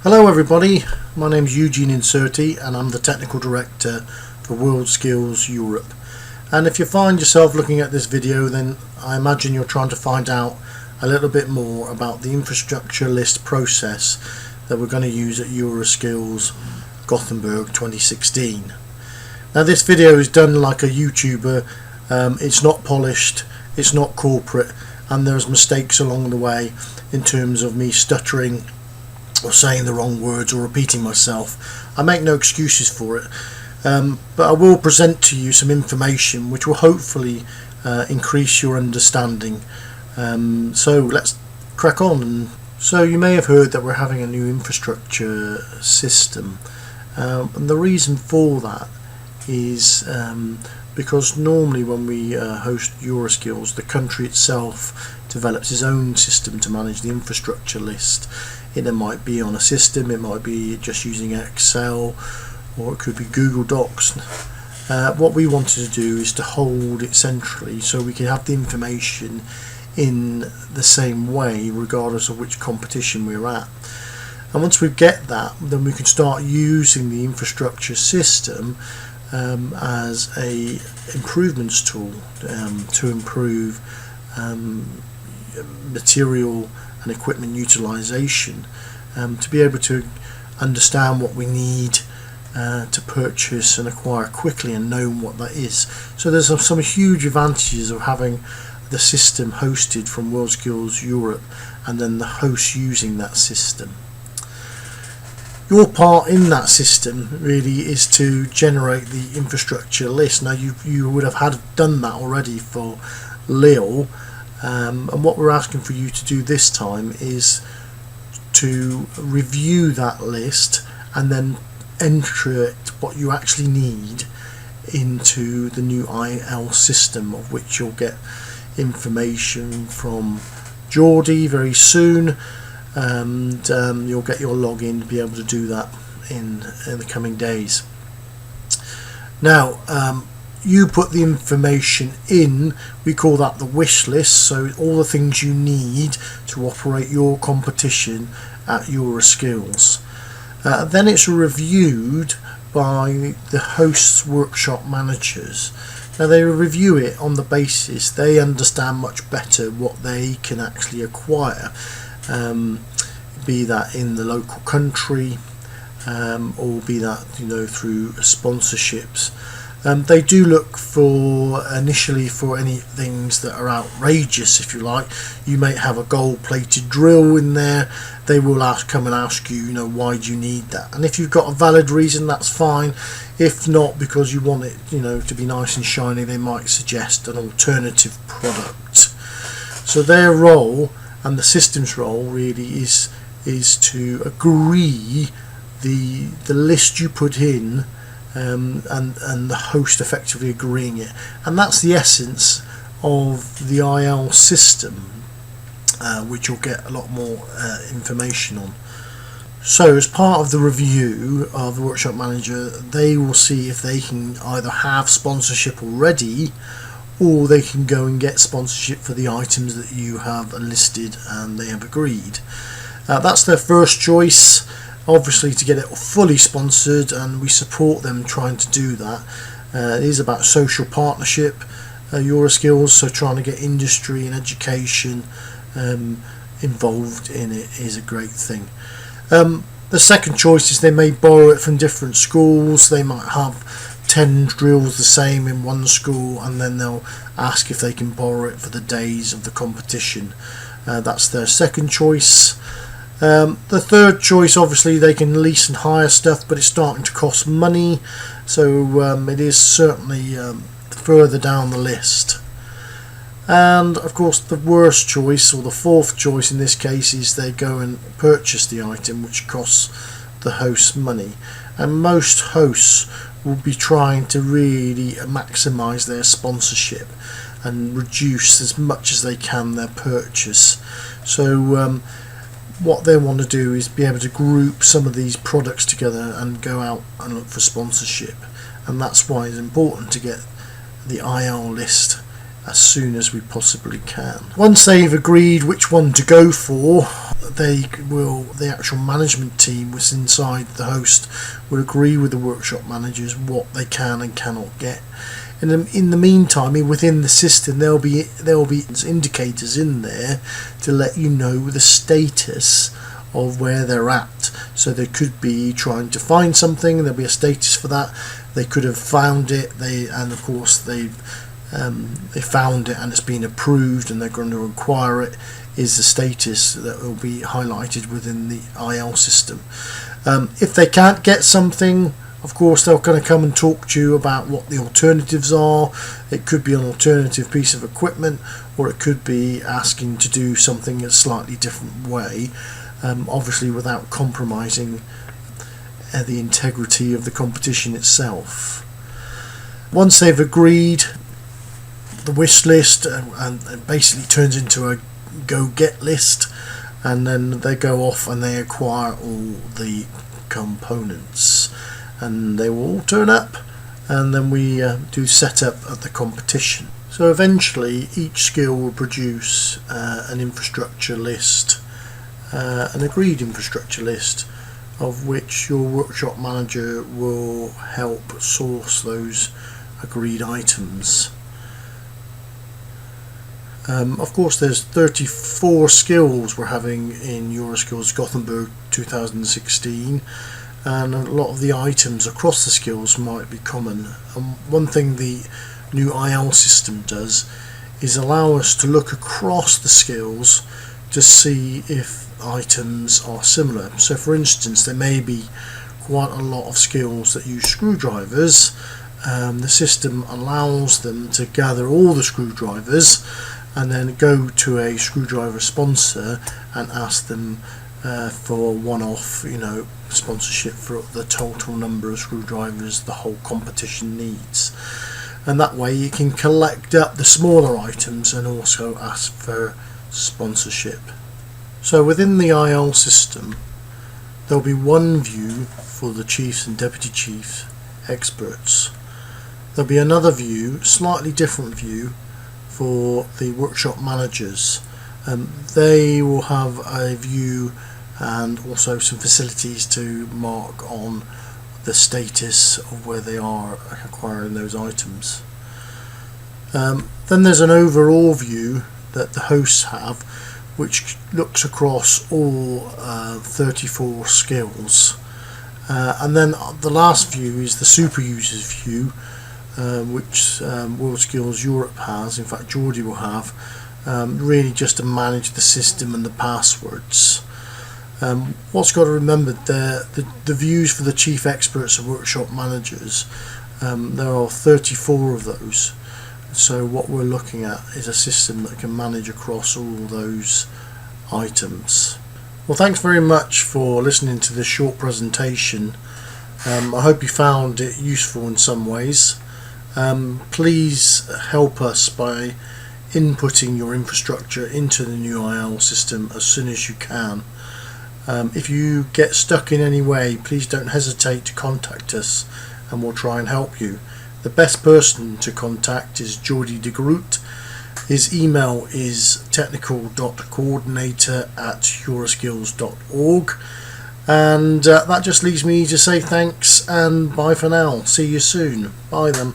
Hello everybody, my name is Eugene Inserti and I'm the Technical Director for Worldskills Europe. And if you find yourself looking at this video, then I imagine you're trying to find out a little bit more about the infrastructure list process that we're going to use at EuroSkills Gothenburg 2016. Now this video is done like a YouTuber, it's not polished, it's not corporate, and there's mistakes along the way in terms of me stuttering or saying the wrong words or repeating myself. I make no excuses for it, but I will present to you some information which will hopefully increase your understanding. So let's crack on. So you may have heard that we're having a new infrastructure system, and the reason for that is because normally when we host EuroSkills, the country itself develops its own system to manage the infrastructure list. It might be on a system, it might be just using Excel, or it could be Google Docs. What we wanted to do is to hold it centrally so we can have the information in the same way regardless of which competition we're at. And once we get that, then we can start using the infrastructure system as a improvements tool to improve material and equipment utilization, to be able to understand what we need to purchase and acquire quickly and know what that is. So there's some huge advantages of having the system hosted from Worldskills Europe and then the host using that system. Your part in that system really is to generate the infrastructure list. Now you would have done that already for Lille, and what we're asking for you to do this time is to review that list and then enter it, what you actually need, into the new IL system, of which you'll get information from Geordie very soon, and you'll get your login to be able to do that in the coming days. Now you put the information in, we call that the wish list, so all the things you need to operate your competition at EuroSkills. Then it's reviewed by the host's workshop managers. Now they review it on the basis they understand much better what they can actually acquire, be that in the local country, or be that through sponsorships. They do look for initially for any things that are outrageous, if you like. You may have a gold-plated drill in there. They will come and ask you, why do you need that? And if you've got a valid reason, that's fine. If not, because you want it, to be nice and shiny, they might suggest an alternative product. So their role and the system's role really is to agree the list you put in, and the host effectively agreeing it, and that's the essence of the IL system, which you'll get a lot more information on. So as part of the review of the workshop manager, they will see if they can either have sponsorship already, or they can go and get sponsorship for the items that you have listed and they have agreed. That's their first choice, obviously, to get it fully sponsored, and we support them trying to do that. It is about social partnership, EuroSkills, so trying to get industry and education involved in it is a great thing. The second choice is they may borrow it from different schools. They might have 10 drills the same in one school, and then they'll ask if they can borrow it for the days of the competition. That's their second choice. The third choice, obviously, they can lease and hire stuff, but it's starting to cost money, so it is certainly further down the list. And of course the worst choice, or the fourth choice in this case, is they go and purchase the item, which costs the host money. And most hosts will be trying to really maximise their sponsorship and reduce as much as they can their purchase. So what they want to do is be able to group some of these products together and go out and look for sponsorship, and that's why it's important to get the IL list as soon as we possibly can. Once they've agreed which one to go for, the actual management team was inside the host will agree with the workshop managers what they can and cannot get. In the meantime, within the system, there'll be indicators in there to let you know the status of where they're at. So they could be trying to find something, there'll be a status for that. They could have found it, and of course they found it and it's been approved and they're going to acquire it, is the status that will be highlighted within the IL system. If they can't get something, of course they're going to come and talk to you about what the alternatives are. It could be an alternative piece of equipment, or it could be asking to do something a slightly different way, obviously without compromising the integrity of the competition itself. Once they've agreed, the wish list and basically turns into a go-get list, and then they go off and they acquire all the components, and they will all turn up, and then we do set up at the competition. So eventually each skill will produce an infrastructure list, an agreed infrastructure list, of which your workshop manager will help source those agreed items. Of course, there's 34 skills we're having in EuroSkills Gothenburg 2016, and a lot of the items across the skills might be common. And one thing the new IL system does is allow us to look across the skills to see if items are similar. So for instance, there may be quite a lot of skills that use screwdrivers. The system allows them to gather all the screwdrivers and then go to a screwdriver sponsor and ask them for one-off, sponsorship for the total number of screwdrivers the whole competition needs. And that way you can collect up the smaller items and also ask for sponsorship. So within the IL system, there'll be one view for the chiefs and deputy chief experts. There'll be another view, slightly different view, for the workshop managers. They will have a view and also some facilities to mark on the status of where they are acquiring those items. Then there's an overall view that the hosts have, which looks across all 34 skills. And then the last view is the super users view, which Worldskills Europe has, in fact Geordie will have, really just to manage the system and the passwords. What's got to remember, the views for the chief experts and workshop managers, there are 34 of those. So what we're looking at is a system that can manage across all those items. Well, thanks very much for listening to this short presentation. I hope you found it useful in some ways. Please help us by inputting your infrastructure into the new IL system as soon as you can. If you get stuck in any way, please don't hesitate to contact us and we'll try and help you. The best person to contact is Geordie de Groot. His email is technical.coordinator@euroskills.org. And that just leaves me to say thanks and bye for now. See you soon. Bye then.